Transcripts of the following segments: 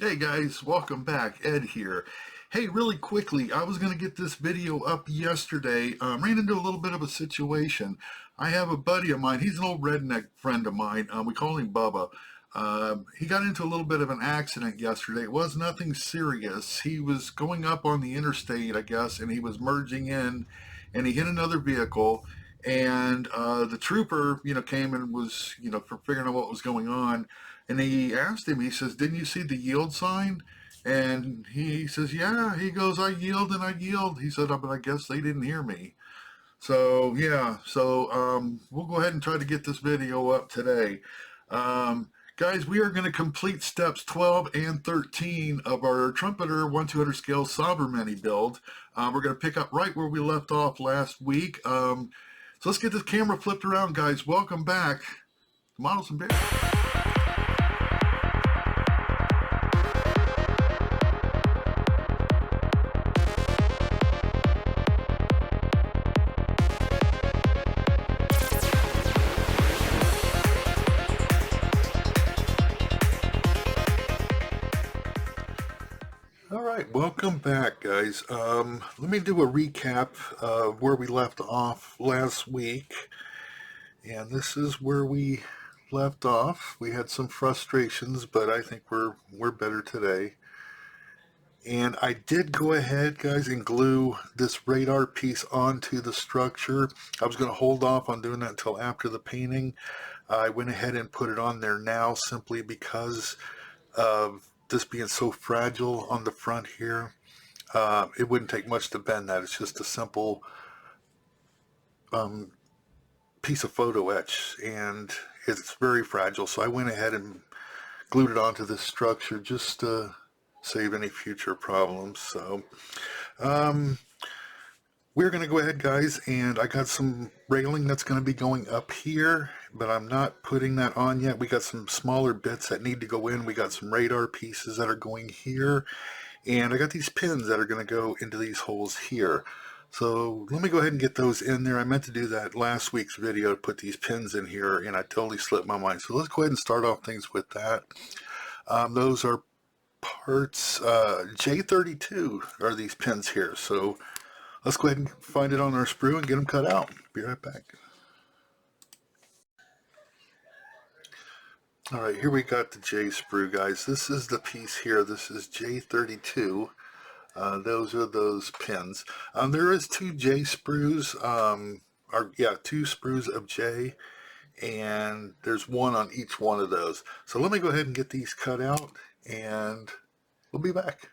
Hey guys, welcome back. Ed here. Hey, really quickly, I was going to get this video up yesterday. Ran into a little bit of a situation. I have a buddy of mine. He's an old redneck friend of mine. We call him Bubba. He got into a little bit of an accident yesterday. It was nothing serious. He was going up on the interstate, I guess, and he was merging in, and he hit another vehicle. And the trooper, came and was, for figuring out what was going on. And he asked him, he says, "Didn't you see the yield sign?" And he says, "Yeah." He goes, "I yield and I yield." He said, "But I guess they didn't hear me." So, yeah, we'll go ahead and try to get this video up today. Guys, we are going to complete steps 12 and 13 of our Trumpeter 1/200 scale Sovremenny build. We're going to pick up right where we left off last week. So let's get this camera flipped around, guys. Welcome back to Models and Bears. All right, welcome back, guys. Let me do a recap of where we left off last week. And this is where we left off. We had some frustrations, but I think we're better today. And I did go ahead, guys, and glue this radar piece onto the structure. I was going to hold off on doing that until after the painting. I went ahead and put it on there now simply because of this being so fragile on the front here. It wouldn't take much to bend that. It's just a simple piece of photo etch, and it's very fragile. So I went ahead and glued it onto this structure just to save any future problems. So we're going to go ahead, guys, and I got some railing that's going to be going up here, but I'm not putting that on yet. We got some smaller bits that need to go in. We got some radar pieces that are going here, and I got these pins that are going to go into these holes here. So let me go ahead and get those in there. I meant to do that last week's video, to put these pins in here, and I totally slipped my mind. So let's go ahead and start off things with that. Those are parts J32 are these pins here. So let's go ahead and find it on our sprue and get them cut out. Be right back. All right, here we got the J sprue, guys. This is the piece here. This is J32. Those are those pins. There is two J sprues, two sprues of J, and there's one on each one of those. So let me go ahead and get these cut out, and we'll be back.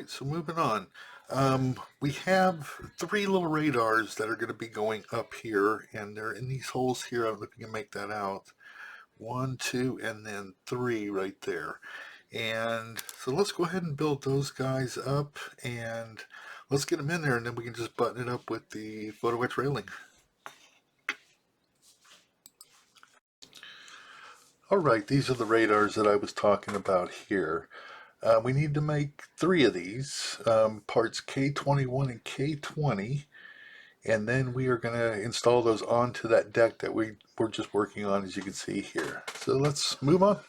So moving on, we have three little radars that are going to be going up here, and they're in these holes here. I don't know if you can make that out. 1, 2, and then 3 right there. And so let's go ahead and build those guys up, and let's get them in there, and then we can just button it up with the photo-etch railing. All right, these are the radars that I was talking about here. We need to make 3 of these, parts K21 and K20, and then we are going to install those onto that deck that we're just working on, as you can see here. So let's move on.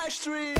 stream.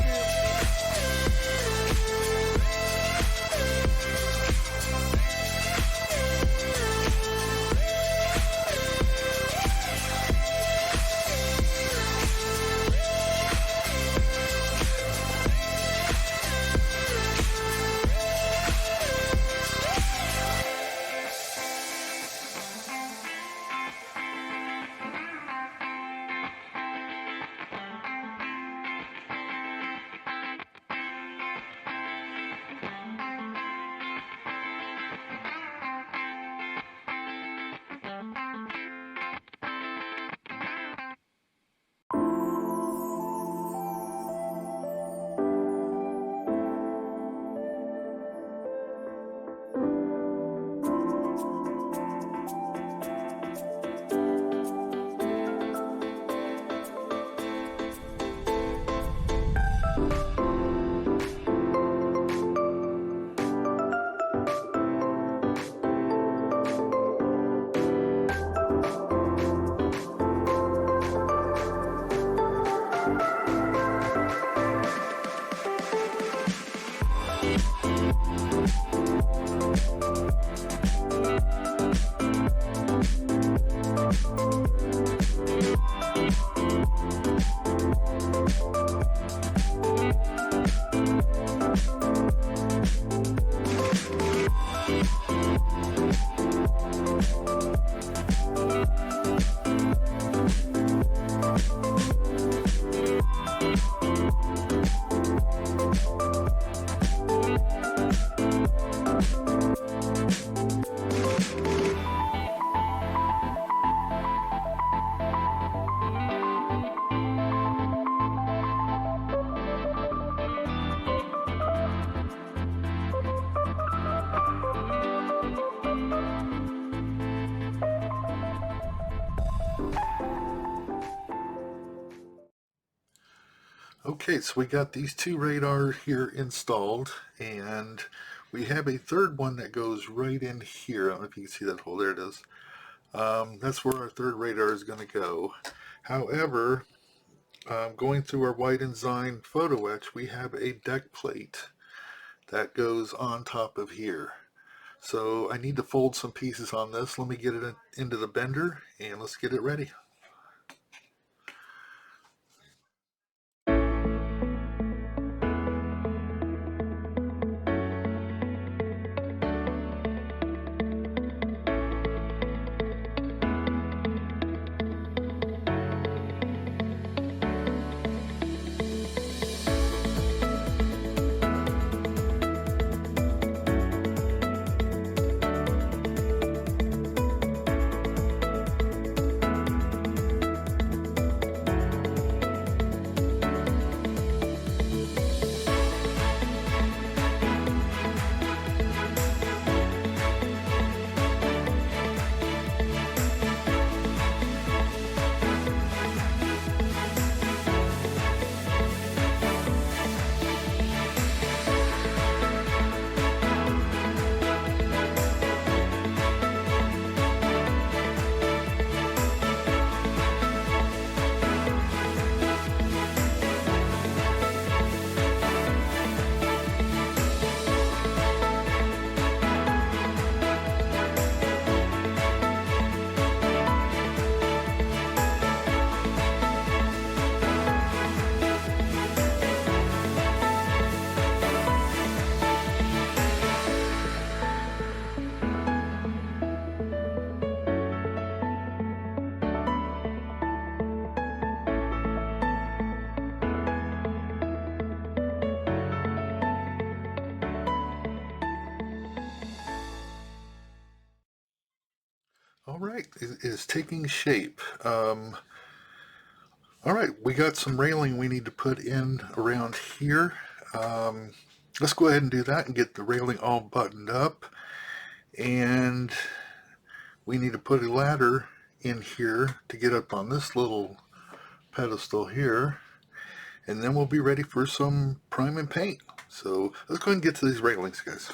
Okay, so we got these two radars here installed, and we have a third one that goes right in here. I don't know if you can see that hole. There it is. That's where our third radar is going to go. However, going through our White Ensign photo etch, we have a deck plate that goes on top of here. So I need to fold some pieces on this. Let me get it into the bender, and let's get it ready. All right, it is taking shape. All right, we got some railing we need to put in around here. Let's go ahead and do that and get the railing all buttoned up. And we need to put a ladder in here to get up on this little pedestal here. And then we'll be ready for some prime and paint. So let's go ahead and get to these railings, guys.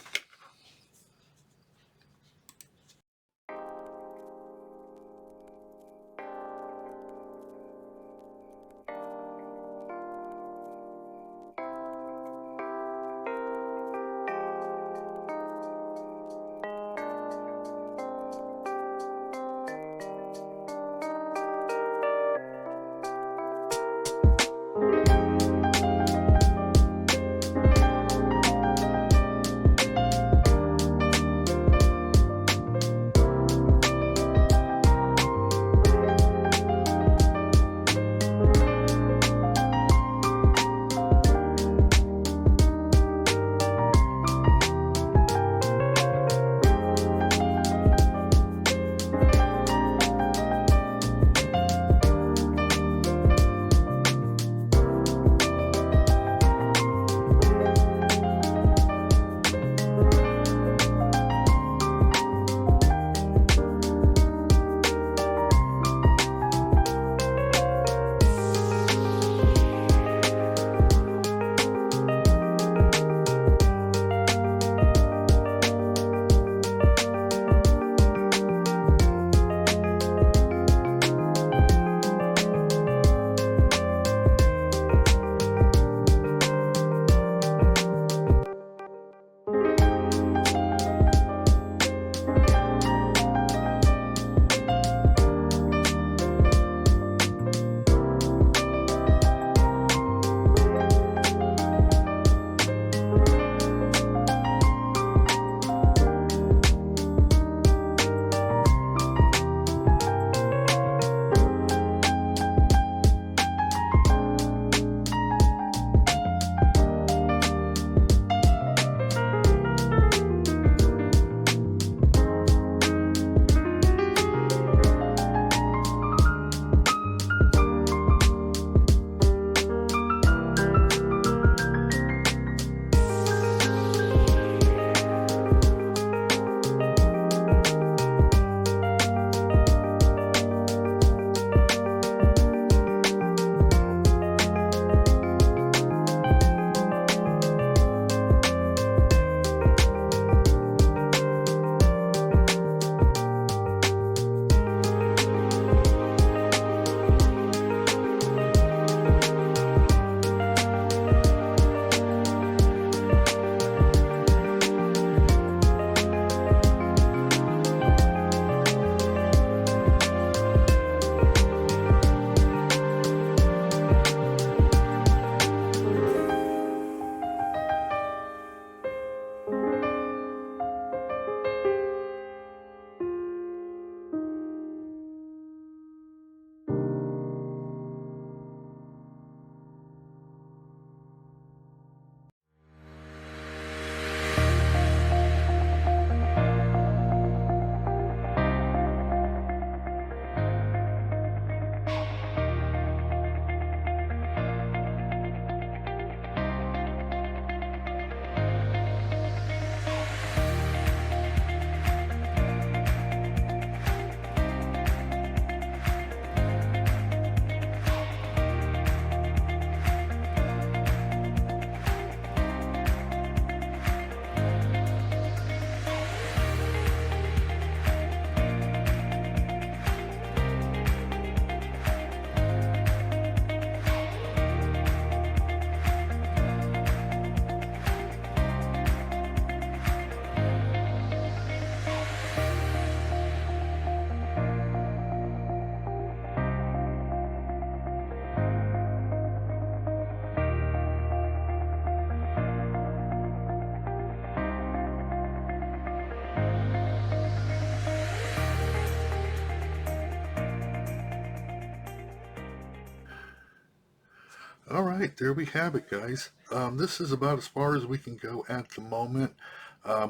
All right, there we have it, guys. This is about as far as we can go at the moment.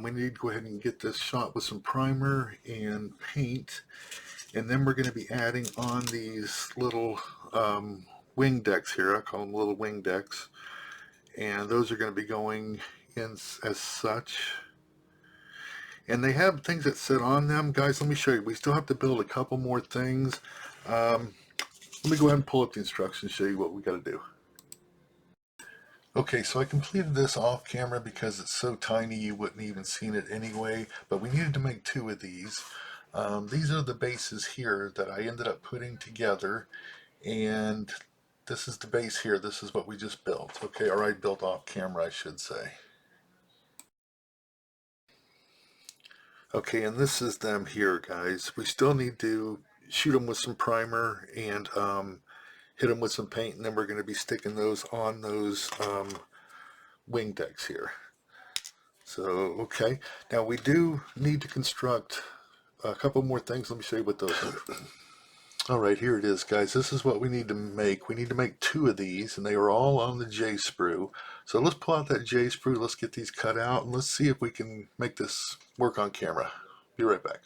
We need to go ahead and get this shot with some primer and paint, and then we're going to be adding on these little wing decks here. I call them little wing decks, and those are going to be going in as such. And they have things that sit on them. Guys, let me show you. We still have to build a couple more things. Let me go ahead and pull up the instructions, show you what we got to do. Okay, so I completed this off camera because it's so tiny you wouldn't even seen it anyway, but we needed to make two of these. These are the bases here that I ended up putting together, and this is the base here. This is what we just built. Okay, or I built off camera, I should say. Okay, and this is them here, guys. We still need to shoot them with some primer and hit them with some paint, and then we're going to be sticking those on those wing decks here. So, okay. Now we do need to construct a couple more things. Let me show you what those are. All right, here it is, guys. This is what we need to make. We need to make two of these, and they are all on the J sprue. So let's pull out that J sprue. Let's get these cut out, and let's see if we can make this work on camera. Be right back.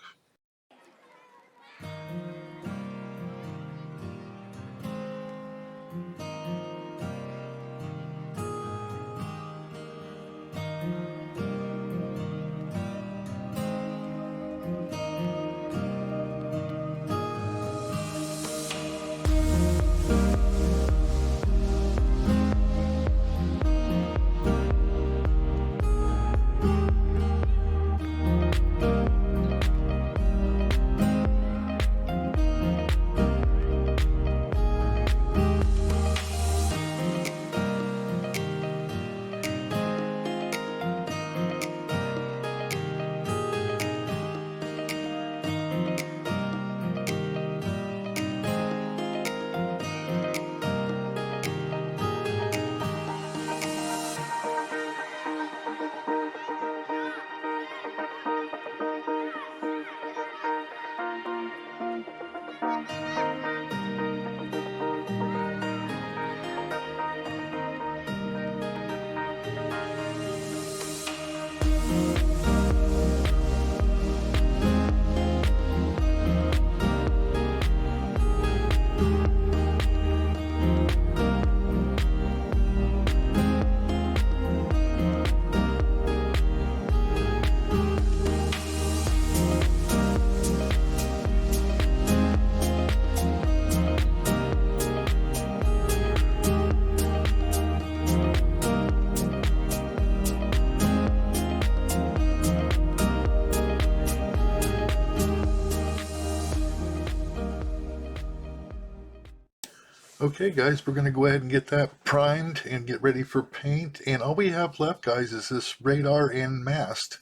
Okay, guys, we're going to go ahead and get that primed and get ready for paint. And all we have left, guys, is this radar and mast.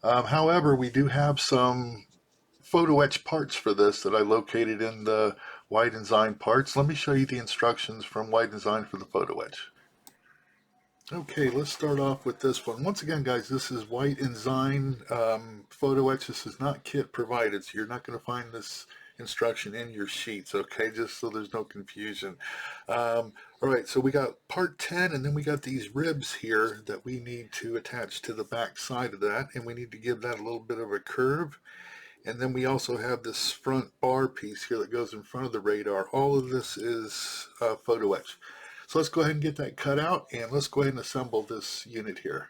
However, we do have some photo-etch parts for this that I located in the White Design parts. Let me show you the instructions from White Design for the photo-etch. Okay, let's start off with this one. Once again, guys, this is White Design photo-etch. This is not kit provided, so you're not going to find this instruction in your sheets, okay, just so there's no confusion. All right, so we got part 10, and then we got these ribs here that we need to attach to the back side of that, and we need to give that a little bit of a curve. And then we also have this front bar piece here that goes in front of the radar. All of this is photo etch. So let's go ahead and get that cut out, and let's go ahead and assemble this unit here.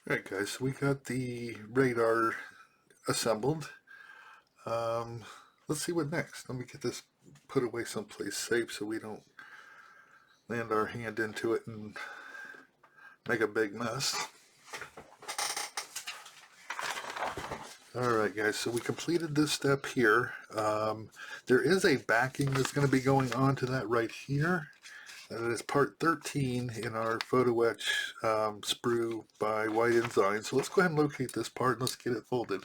Alright guys, so we got the radar assembled. Um, let's see what next. Let me get this put away someplace safe so we don't land our hand into it and make a big mess. Alright guys, so we completed this step here. There is a backing that's going to be going on to that right here. That is part 13 in our photo-etch sprue by White Design. So let's go ahead and locate this part and let's get it folded.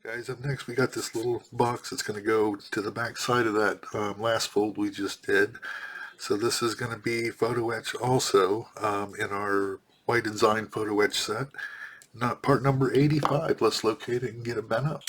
Okay guys, up next we got this little box that's going to go to the back side of that last fold we just did. So this is going to be photo etch also in our White Design photo etch set. Not part number 85. Let's locate it and get it bent up.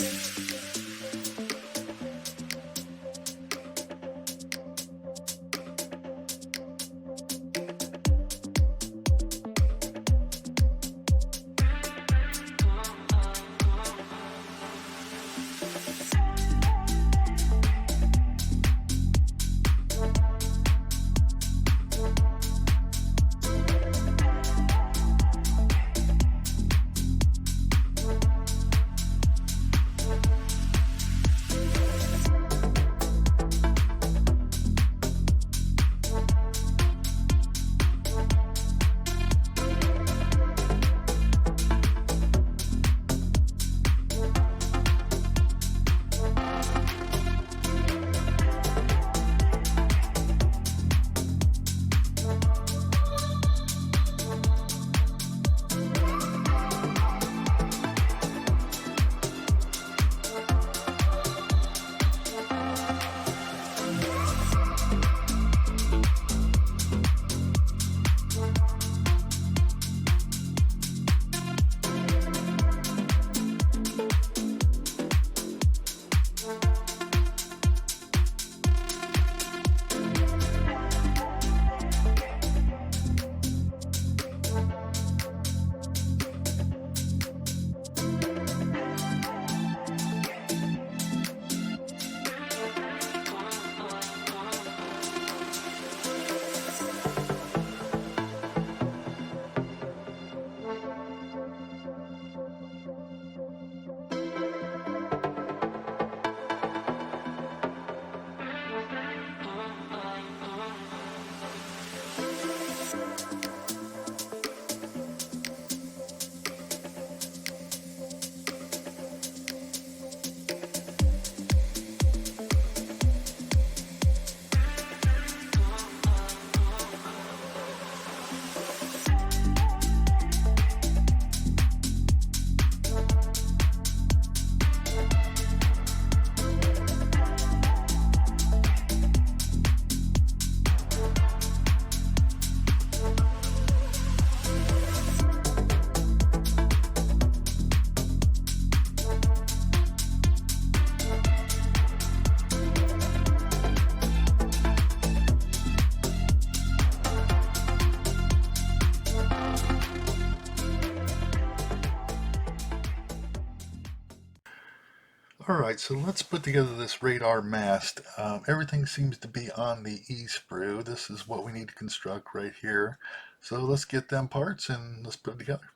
Alright, so let's put together this radar mast. Everything seems to be on the E-sprue. This is what we need to construct right here. So let's get them parts and let's put it together.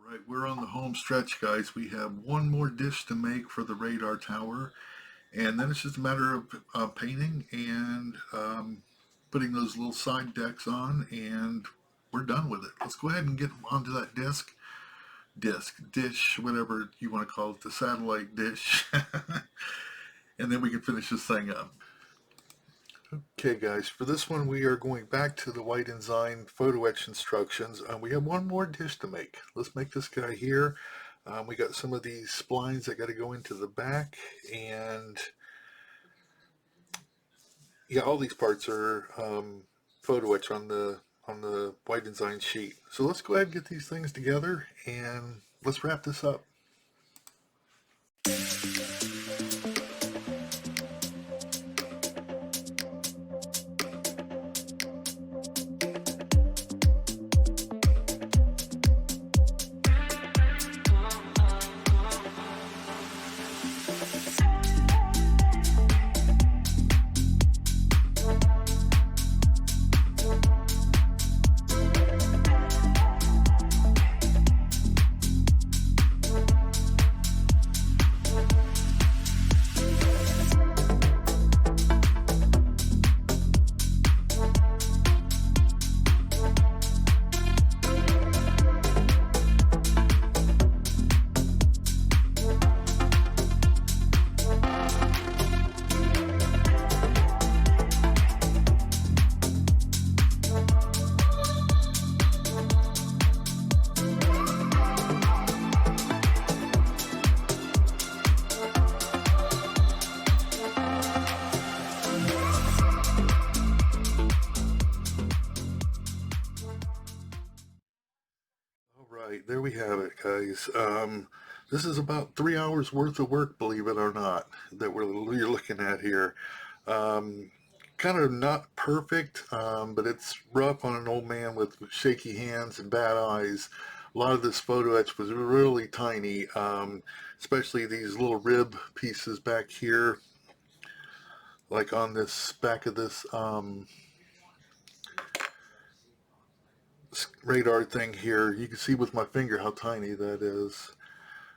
Alright, we're on the home stretch, guys. We have one more dish to make for the radar tower, and then it's just a matter of painting and putting those little side decks on, and we're done with it. Let's go ahead and get onto that dish, whatever you want to call it, the satellite dish, and then we can finish this thing up. Okay guys, for this one we are going back to the White Ensign photo etch instructions. We have one more dish to make. Let's make this guy here. We got some of these splines that got to go into the back, and yeah, all these parts are photo etch on the White Ensign sheet. So let's go ahead and get these things together and let's wrap this up. Right, there we have it, guys. This is about 3 hours worth of work, believe it or not, that you're looking at here. Kind of not perfect, but it's rough on an old man with shaky hands and bad eyes. A lot of this photo etch was really tiny, especially these little rib pieces back here, like on this back of this radar thing here. You can see with my finger how tiny that is.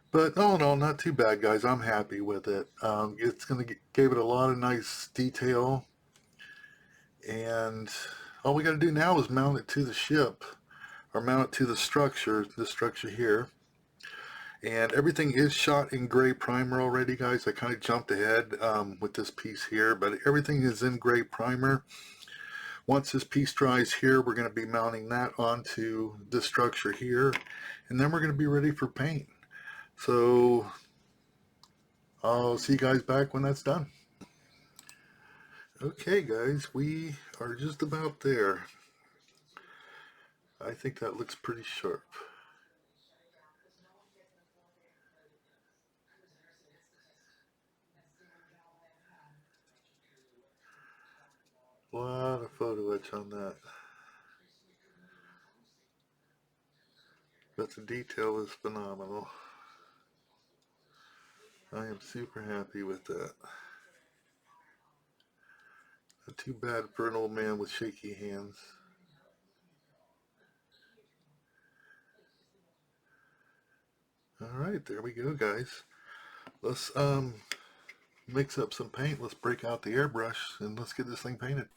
But all in all, not too bad, guys. I'm happy with it. It's going to give it a lot of nice detail. And all we got to do now is mount it to the ship, or mount it to the structure here. And everything is shot in gray primer already, guys. I kind of jumped ahead with this piece here, but everything is in gray primer. Once this piece dries here, we're going to be mounting that onto this structure here, and then we're going to be ready for paint. So I'll see you guys back when that's done. Okay, guys, we are just about there. I think that looks pretty sharp. A lot of photo etch on that. But the detail is phenomenal. I am super happy with that. Not too bad for an old man with shaky hands. Alright, there we go, guys. Let's mix up some paint. Let's break out the airbrush and let's get this thing painted.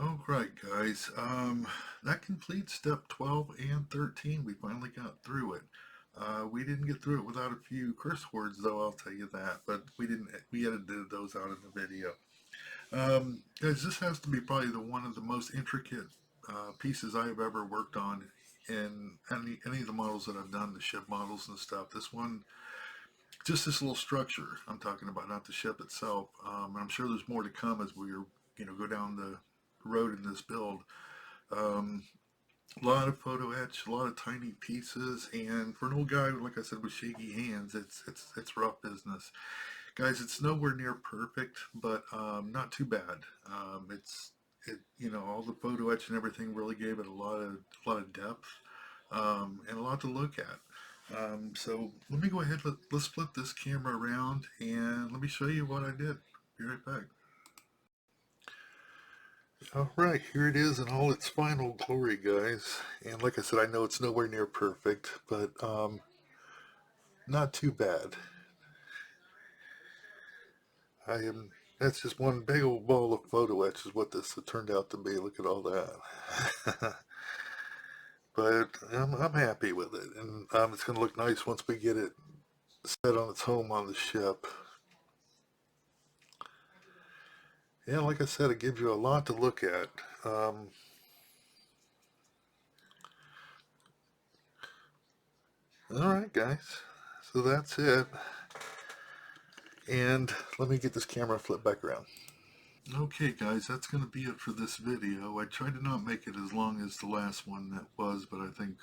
Alright, guys, that completes step 12 and 13. We finally got through it. We didn't get through it without a few curse words, though, I'll tell you that. But we edited those out in the video. Guys, this has to be probably one of the most intricate pieces I've ever worked on in any of the models that I've done, the ship models and stuff. This one, just this little structure I'm talking about, not the ship itself. I'm sure there's more to come as we go down the road in this build. Um, a lot of photo etch, a lot of tiny pieces, and for an old guy, like I said, with shaky hands, it's rough business. Guys, it's nowhere near perfect, but not too bad. All the photo etch and everything really gave it a lot of depth, and a lot to look at. So let me go ahead. Let's flip this camera around and let me show you what I did. Be right back. All right, here it is in all its final glory, guys. And like I said, I know it's nowhere near perfect, but not too bad. I am. That's just one big old ball of photo etch is what this turned out to be. Look at all that. But I'm happy with it, and it's going to look nice once we get it set on its home on the ship. Yeah, like I said, it gives you a lot to look at. All right, guys. So that's it. And let me get this camera flipped back around. Okay, guys, that's going to be it for this video. I tried to not make it as long as the last one that was, but I think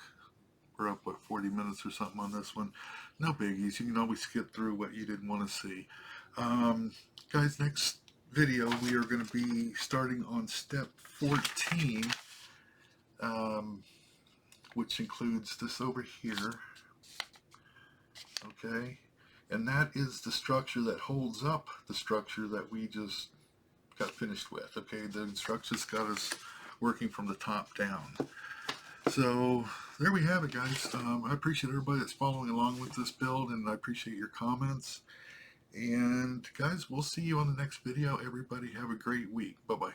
we're up, 40 minutes or something on this one. No biggies. You can always skip through what you didn't want to see. Guys, next video we are going to be starting on step 14, which includes this over here. Okay, and that is the structure that holds up the structure that we just got finished with. Okay, the instructions got us working from the top down. So there we have it, guys. I appreciate everybody that's following along with this build, and I appreciate your comments. And guys, we'll see you on the next video. Everybody have a great week. Bye-bye.